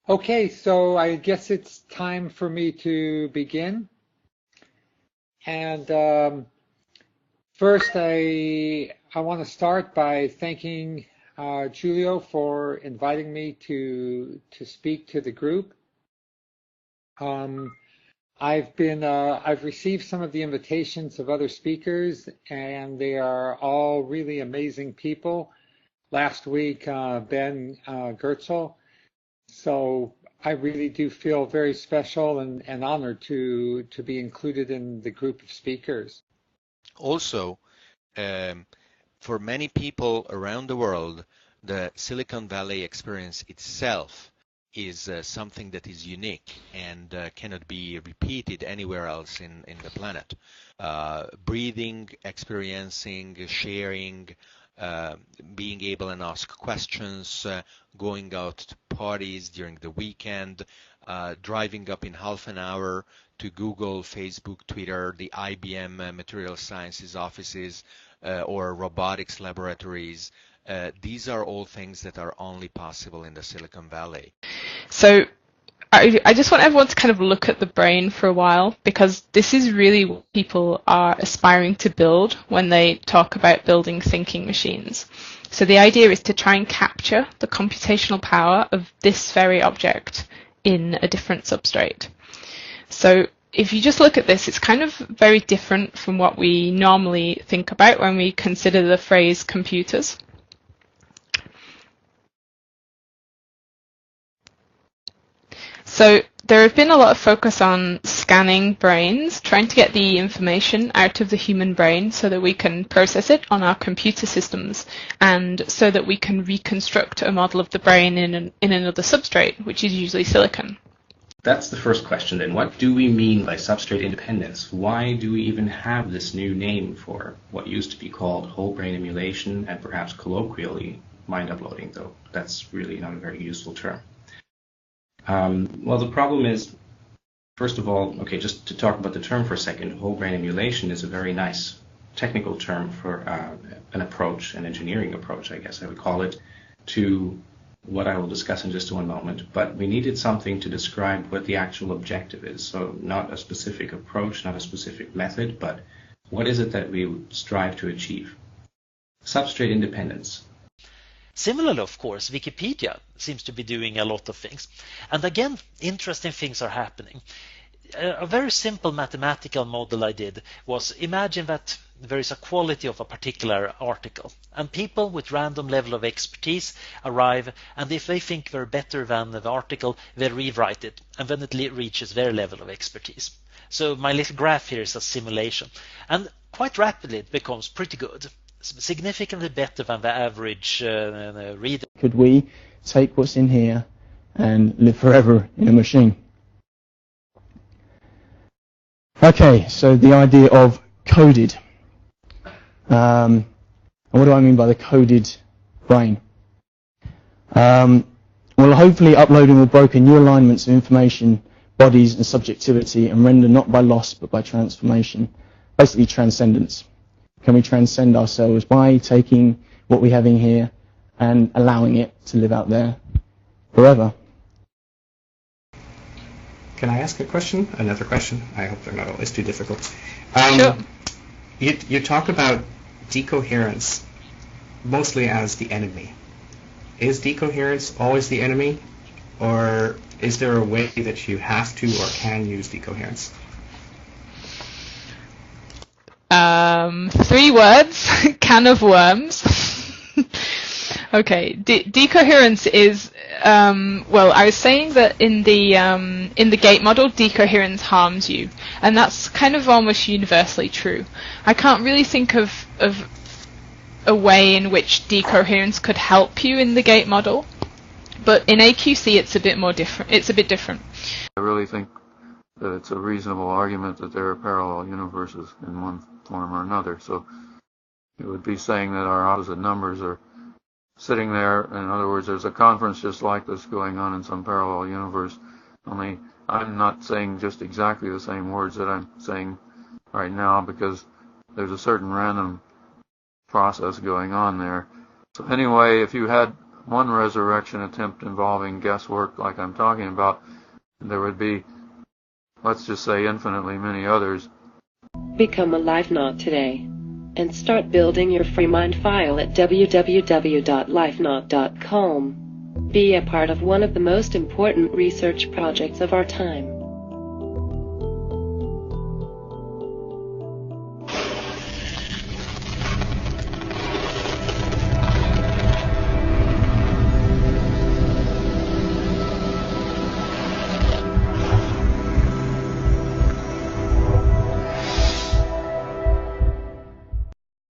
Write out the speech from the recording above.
Okay, so I guess it's time for me to begin. And first, I want to start by thanking Julio for inviting me to speak to the group. I've received some of the invitations of other speakers, and they are all really amazing people. Last week, Ben Gertzel. So I really do feel very special and honored to be included in the group of speakers. Also, for many people around the world, the Silicon Valley experience itself is something that is unique and cannot be repeated anywhere else in the planet. Breathing, experiencing, sharing, being able to ask questions, going out to parties during the weekend, driving up in half an hour to Google, Facebook, Twitter, the IBM Material Sciences offices, or robotics laboratories. These are all things that are only possible in the Silicon Valley. So I just want everyone to kind of look at the brain for a while, because this is really what people are aspiring to build when they talk about building thinking machines. So the idea is to try and capture the computational power of this very object in a different substrate. So if you just look at this, it's kind of very different from what we normally think about when we consider the phrase computers. So there have been a lot of focus on scanning brains, trying to get the information out of the human brain so that we can process it on our computer systems, and so that we can reconstruct a model of the brain in another substrate, which is usually silicon. That's the first question then. What do we mean by substrate independence? Why do we even have this new name for what used to be called whole brain emulation and perhaps colloquially mind uploading, though that's really not a very useful term? Well, the problem is, first of all, okay, just to talk about the term for a second, whole brain emulation is a very nice technical term for an approach, an engineering approach, I guess I would call it, to what I will discuss in just one moment. But we needed something to describe what the actual objective is. So not a specific approach, not a specific method, but what is it that we strive to achieve? Substrate independence. Similarly, of course, Wikipedia seems to be doing a lot of things. And again, interesting things are happening. A very simple mathematical model I did was, imagine that there is a quality of a particular article, and people with random level of expertise arrive, and if they think they're better than the article, they rewrite it, and then it reaches their level of expertise. So my little graph here is a simulation, and quite rapidly it becomes pretty good. Significantly better than the average reader. Could we take what's in here and live forever in a machine? Okay, so the idea of coded. And what do I mean by the coded brain? Well, hopefully uploading will broker new alignments of information, bodies and subjectivity, and render not by loss but by transformation, basically transcendence. Can we transcend ourselves by taking what we have in here and allowing it to live out there forever? Can I ask a question? Another question? I hope they're not always too difficult. Sure. You talk about decoherence mostly as the enemy. Is decoherence always the enemy, or is there a way that you have to or can use decoherence? 3 words, can of worms. Okay, decoherence is, well, I was saying that in the gate model, decoherence harms you, and that's kind of almost universally true. I can't really think of a way in which decoherence could help you in the gate model, but in AQC it's a bit more different. It's a bit different. I really think that it's a reasonable argument that there are parallel universes in one form or another. So it would be saying that our opposite numbers are sitting there. In other words, there's a conference just like this going on in some parallel universe, only I'm not saying just exactly the same words that I'm saying right now, because there's a certain random process going on there. So anyway, if you had one resurrection attempt involving guesswork like I'm talking about, there would be, let's just say, infinitely many others. Become a LifeNaut today and start building your free mind file at www.lifenaut.com. Be a part of one of the most important research projects of our time.